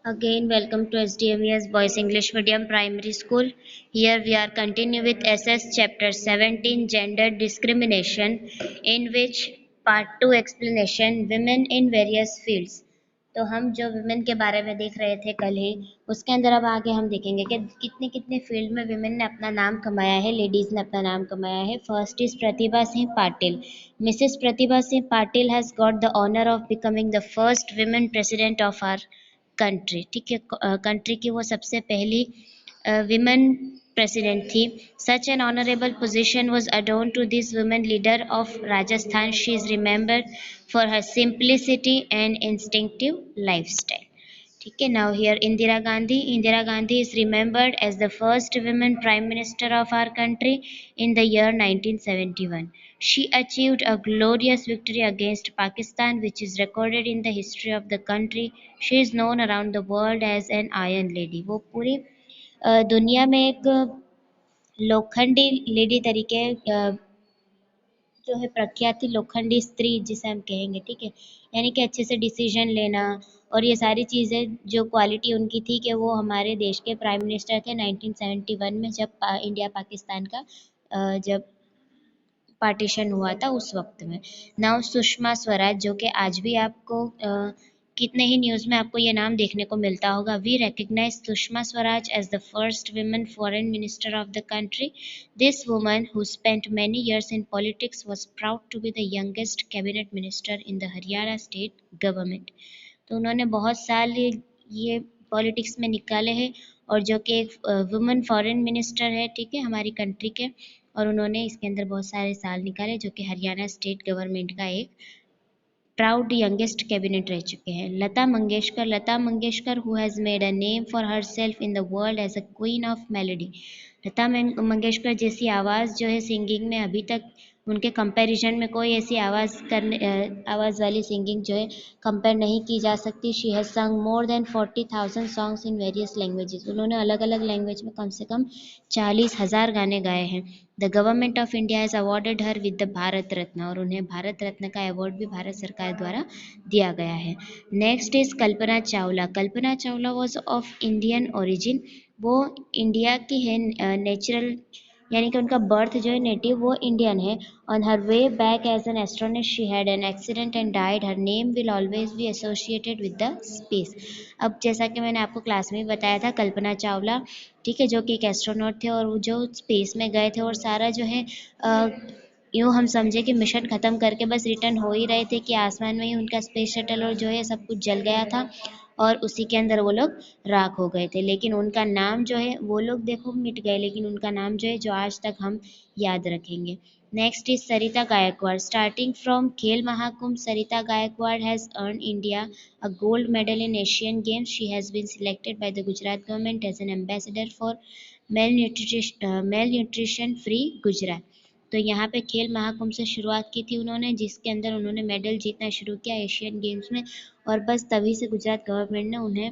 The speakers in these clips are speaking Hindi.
Again, welcome to SDMES Boys English Medium Primary School. Here we are continue with SS Chapter 17 Gender Discrimination, in which Part 2 Explanation Women in Various Fields. तो हम जो विमेन के बारे में देख रहे थे कल ही, उसके अंदर अब आगे हम देखेंगे कि कितने कितने फील्ड में विमेन ने अपना नाम कमाया है, लेडीज ने अपना नाम कमाया है. First is Pratibha Singh Patil. Mrs Pratibha Singh Patil has got the honour of becoming the first women president of our country. ठीक है, कंट्री की वो सबसे पहली विमेन प्रेसिडेंट थी. Such an honourable position was adorn to this women leader of Rajasthan. She is remembered for her simplicity and instinctive lifestyle. ठीक है, now here Indira Gandhi. Indira Gandhi is remembered as the first women prime minister of our country in the year 1971. She achieved a glorious victory against Pakistan, which is recorded in the history of the country. She is known around the world as an Iron Lady. वो पूरी दुनिया में एक लोखंडी लेडी तरीके जो है प्रख्यात थी, लोखंडी स्त्री जिसे हम कहेंगे. ठीक है, यानी कि अच्छे से डिसीजन लेना और ये सारी चीज़ें जो क्वालिटी उनकी थी कि वो हमारे देश के प्राइम मिनिस्टर थे 1971 में, जब इंडिया पाकिस्तान का जब पार्टीशन हुआ था उस वक्त में. नाउ सुषमा स्वराज, जो कि आज भी आपको कितने ही न्यूज़ में आपको ये नाम देखने को मिलता होगा. We recognise Sushma Swaraj as the first women foreign minister of the country. This woman who spent many years in politics was proud to be the youngest cabinet minister in the Haryana state government. तो उन्होंने बहुत साल ये पॉलिटिक्स में निकाले हैं और जो कि एक वुमेन फॉरेन मिनिस्टर है, ठीक है, हमारी कंट्री के, और उन्होंने इसके अंदर बहुत सारे साल निकाले, जो कि हरियाणा स्टेट गवर्नमेंट का एक प्राउड यंगेस्ट कैबिनेट रह चुके हैं. Lata Mangeshkar. Lata Mangeshkar who has made a name for her self in the world as a queen of melody. Lata Mangeshkar जैसी आवाज़ जो है सिंगिंग में, अभी तक उनके कंपैरिजन में कोई ऐसी आवाज़ वाली सिंगिंग जो है कंपेयर नहीं की जा सकती. शी हैज़ संग more than 40,000 songs in various languages. उन्होंने अलग अलग लैंग्वेज में कम से कम 40,000 गाने गाए हैं. The government of India has awarded her with the Bharat Ratna, और उन्हें भारत रत्न का अवार्ड भी भारत सरकार द्वारा दिया गया है. Next is Kalpana Chawla. Kalpana Chawla was of Indian origin. वो इंडिया की है नेचुरल, यानी कि उनका बर्थ जो है नेटिव वो इंडियन है. On her way back as an astronaut she had an accident and died. Her name will always be associated with the space. अब जैसा कि मैंने आपको क्लास में बताया था, कल्पना चावला, ठीक है, जो कि एक एस्ट्रोनॉट थे और वो जो स्पेस में गए थे और सारा जो है यूँ हम समझे कि मिशन ख़त्म करके बस रिटर्न हो ही रहे थे कि आसमान में ही उनका स्पेस शटल और जो है सब कुछ जल गया था और उसी के अंदर वो लोग राख हो गए थे. लेकिन उनका नाम जो है, वो लोग देखो मिट गए, लेकिन उनका नाम जो है जो आज तक हम याद रखेंगे. Next is Sarita Gaikwad. Starting from Khel Mahakumbh, Sarita Gaikwad has earn India a gold medal in Asian Games. She has been selected by the Gujarat government as an ambassador for malnutrition free Gujarat. तो यहाँ पे खेल महाकुंभ से शुरुआत की थी उन्होंने, जिसके अंदर उन्होंने मेडल जीतना शुरू किया एशियन गेम्स में, और बस तभी से गुजरात गवर्नमेंट ने उन्हें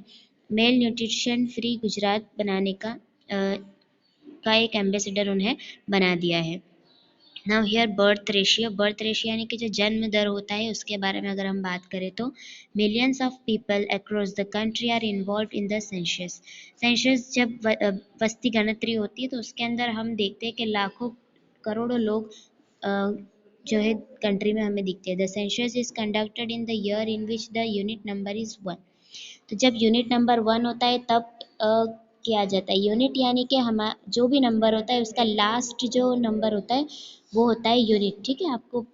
मेल न्यूट्रिशन फ्री गुजरात बनाने का एक एम्बेसडर उन्हें बना दिया है. Now here birth ratio. Birth ratio यानी कि जो जन्म दर होता है उसके बारे में अगर हम बात करें तो millions of people across the country are involve in the census. Census जब वस्ती गणतरी होती है तो उसके अंदर हम देखते हैं कि लाखों करोड़ों लोग जो है कंट्री में हमें दिखते हैं. The census is conducted in the year in which the unit number is 1. तो जब यूनिट नंबर 1 होता है तब किया जाता है. यूनिट यानी कि हम जो भी नंबर होता है उसका लास्ट जो नंबर होता है वो होता है यूनिट. ठीक है, आपको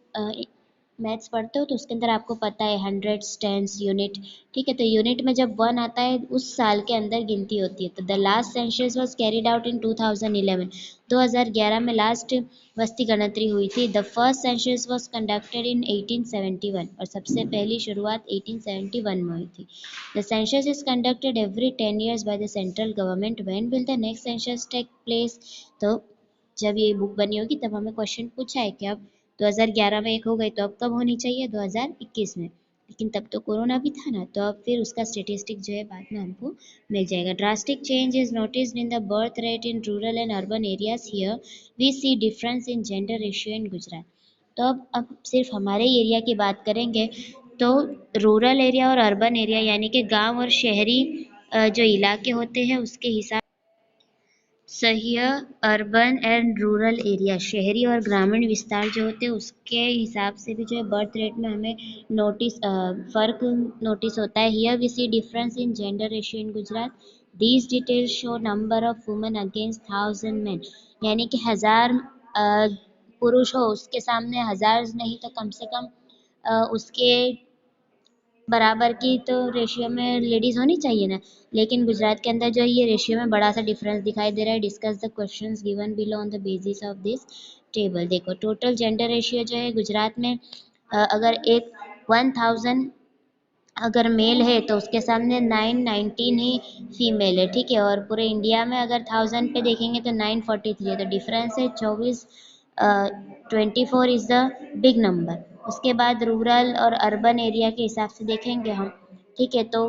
मैथ्स पढ़ते हो तो उसके अंदर आपको पता है हंड्रेड्स, टेंस, यूनिट. ठीक है, तो यूनिट में जब 1 आता है उस साल के अंदर गिनती होती है. तो the last census was carried out in 2011. 2011 में लास्ट वस्ती गणतरी हुई थी. The first census was conducted in 1871, और सबसे पहली शुरुआत 1871 में हुई थी. The census is conducted every 10 years by the central government. When will the next census take place? तो जब ये बुक बनी होगी तब हमें क्वेश्चन पूछा है कि अब 2011 में एक हो गई तो अब कब होनी चाहिए? 2021 में. लेकिन तब तो कोरोना भी था ना, तो अब फिर उसका स्टेटिस्टिक जो है बाद में हमको मिल जाएगा. Drastic change is noticed in the birth rate in rural and urban areas. Here we see difference in gender ratio in Gujarat. तो अब सिर्फ हमारे एरिया की बात करेंगे तो रूरल एरिया और अर्बन एरिया यानी कि गांव और शहरी जो इलाके होते हैं उसके हिसाब सही अर्बन एंड रूरल एरिया, शहरी और ग्रामीण विस्तार जो होते हैं उसके हिसाब से भी जो है बर्थ रेट में हमें फर्क नोटिस होता है। Here we see difference in gender ratio in Gujarat. These details show number of women against 1000 men, यानी कि 1000 पुरुष हो उसके सामने 1000 नहीं तो कम से कम उसके बराबर की तो रेशियो में लेडीज होनी चाहिए ना। लेकिन गुजरात के अंदर जो है ये रेशियो में बड़ा सा डिफरेंस दिखाई दे रहा है। Discuss the questions given below on the basis of this table. देखो टोटल जेंडर रेशियो जो है गुजरात में अगर एक 1000 अगर मेल है तो उसके सामने 919 ही फीमेल है, ठीक है। और पूरे इंडिया में अगर 1000 पे देखेंगे तो 943 है, तो डिफरेंस है 24। 24 इज द बिग नंबर। उसके बाद रूरल और अर्बन एरिया के हिसाब से देखेंगे हम, ठीक है। तो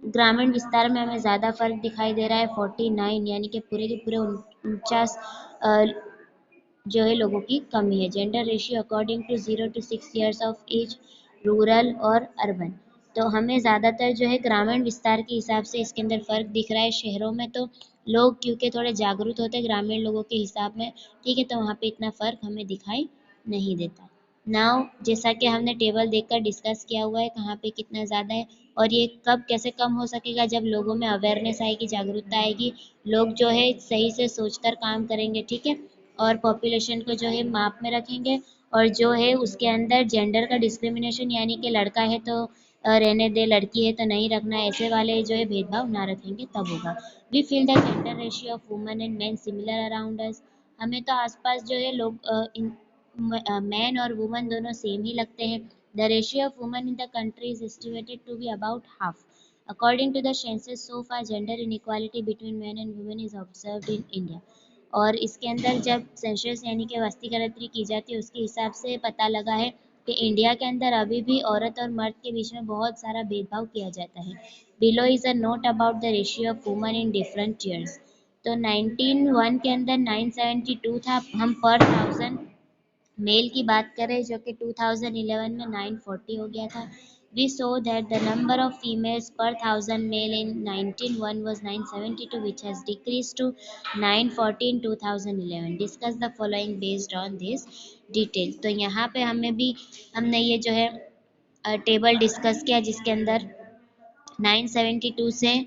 ग्रामीण विस्तार में हमें ज़्यादा फर्क दिखाई दे रहा है 49, यानी कि पूरे के पूरे 49 जो है लोगों की कमी है। Gender ratio according to 0 to 6 years of age, rural और अर्बन। तो हमें ज़्यादातर जो है ग्रामीण विस्तार के हिसाब से इसके अंदर फ़र्क दिख रहा है। शहरों में तो लोग क्योंकि थोड़े जागरूक होते हैं ग्रामीण लोगों के हिसाब में, ठीक है, तो वहाँ पे इतना फ़र्क हमें दिखाई नहीं देता। नाउ जैसा कि हमने टेबल देखकर डिस्कस किया हुआ है कहाँ पे कितना ज़्यादा है और ये कब कैसे कम हो सकेगा, जब लोगों में अवेयरनेस आएगी, जागरूकता आएगी, लोग जो है सही से सोचकर काम करेंगे, ठीक है। और पॉपुलेशन को जो है माप में रखेंगे और जो है उसके अंदर जेंडर का डिस्क्रिमिनेशन, यानी कि लड़का है तो रहने दे, लड़की है तो नहीं रखना, ऐसे वाले जो है भेदभाव ना रखेंगे तब होगा। We feel the gender ratio of women and men similar around us. हमें तो आसपास जो है लोग मैन और वुमन दोनों सेम ही लगते हैं। The ratio of women in the country is estimated to be about half. According to the census so far gender inequality between man and women is observed in India. और इसके अंदर जब सेंसस यानी कि वस्ती गणतरी की जाती है उसके हिसाब से पता लगा है कि इंडिया के अंदर अभी भी औरत और मर्द के बीच में बहुत सारा भेदभाव किया जाता है। Below is a note about the ratio of woman in different years. तो 1901 के अंदर 972 था, हम पर 1000 मेल की बात करें जो कि 2011 में 940 हो गया था। We saw that the number of females per thousand male in 1901 was 972, which has decreased to 940 in 2011. Discuss the following based on this detail. तो यहाँ पे हमने ये जो है टेबल डिस्कस किया जिसके अंदर 972 से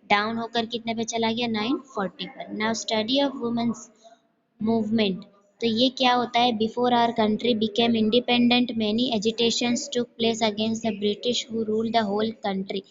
डाउन होकर कितने पे चला गया, 940 पर। Now study of women's movement. तो ये क्या होता है, before our country became independent many agitations took place against the British who rule the whole country.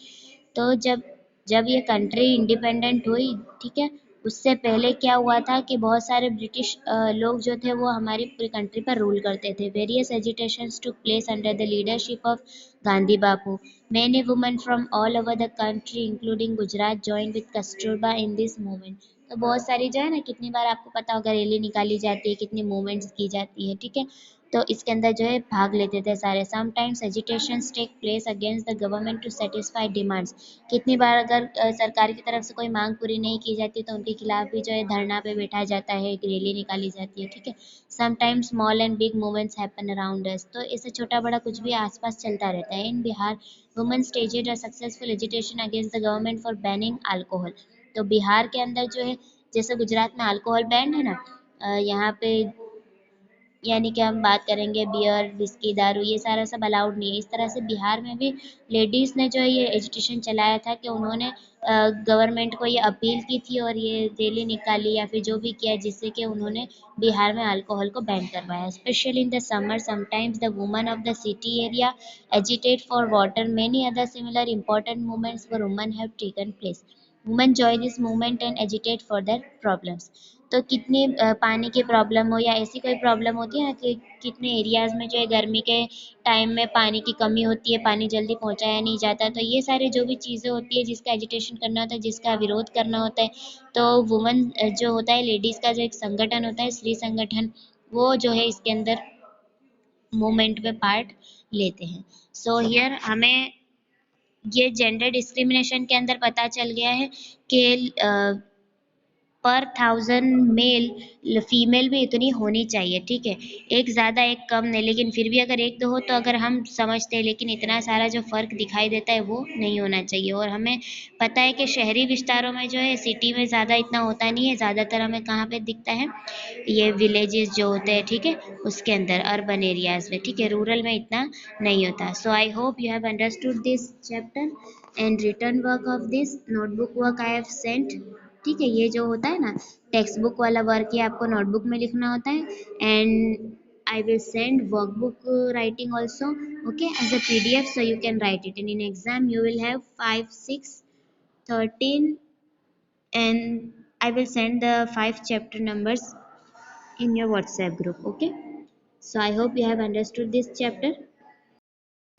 तो जब जब ये कंट्री इंडिपेंडेंट हुई, ठीक है, उससे पहले क्या हुआ था कि बहुत सारे ब्रिटिश लोग जो थे वो हमारी पूरी कंट्री पर रूल करते थे। Various agitations took place under the leadership of Gandhi Bapu. Many women from all over the country including Gujarat join with Kasturba in this movement. तो बहुत सारी जो है ना, कितनी बार आपको पता होगा रैली निकाली जाती है, कितनी मूवमेंट्स की जाती है, ठीक है। तो इसके अंदर जो है भाग लेते थे सारे। Sometimes agitations take place against the government to satisfy demands. कितनी बार अगर सरकार की तरफ से कोई मांग पूरी नहीं की जाती तो उनके खिलाफ भी जो है धरना पे बैठा जाता है, एक रैली निकाली जाती है, ठीक है। Sometimes small and big movements happen around us. तो ऐसे छोटा बड़ा कुछ भी आसपास चलता रहता है। In Bihar women staged a successful agitation against the government for banning alcohol. तो बिहार के अंदर जो है, जैसे गुजरात में अल्कोहल बैंड है ना, यहाँ पे यानी कि हम बात करेंगे बियर, विस्की, दारू, ये सारा सब अलाउड नहीं है। इस तरह से बिहार में भी लेडीज़ ने जो है ये एजुटेशन चलाया था कि उन्होंने गवर्नमेंट को ये अपील की थी और ये रैली निकाली या फिर जो भी किया जिससे कि उन्होंने बिहार में अल्कोहल को बैन करवाया। Specially in the summer sometimes the woman of the city area agitate for water. Many other similar important movements for women have taken place. Women join this movement and agitate for their problems. तो कितनी पानी की प्रॉब्लम हो या ऐसी कोई प्रॉब्लम होती है ना कि कितने एरियाज़ में जो है गर्मी के टाइम में पानी की कमी होती है, पानी जल्दी पहुंचाया नहीं जाता, तो ये सारे जो भी चीज़ें होती है जिसका एजिटेशन करना होता है, जिसका विरोध करना होता है, तो वुमन जो होता है, लेडीज़ का जो एक संगठन होता है, स्त्री संगठन, वो जो है इसके अंदर मूवमेंट में पार्ट लेते हैं। सो हियर हमें ये जेंडर डिस्क्रिमिनेशन के अंदर पता चल गया है कि पर 1000 मेल फीमेल भी इतनी होनी चाहिए, ठीक है। एक ज़्यादा एक कम नहीं, लेकिन फिर भी अगर एक दो हो तो अगर हम समझते हैं, लेकिन इतना सारा जो फ़र्क दिखाई देता है वो नहीं होना चाहिए। और हमें पता है कि शहरी विस्तारों में जो है, सिटी में ज़्यादा इतना होता नहीं है, ज़्यादातर हमें कहाँ पे दिखता है, ये विलेजेस जो होते हैं, ठीक है, उसके अंदर अर्बन एरियाज में, ठीक है, रूरल में इतना नहीं होता। So I hope you have understood this chapter and return work of this notebook work I have sent, ठीक है। ये जो होता है ना टेक्स्ट बुक वाला वर्क, ये आपको नोटबुक में लिखना होता है। And I will send workbook writing also, okay, as a PDF, so you can write it. And in exam you will have 5, 6, 13, and I will send the 5 chapter numbers in your WhatsApp group, okay. So I hope you have understood this chapter.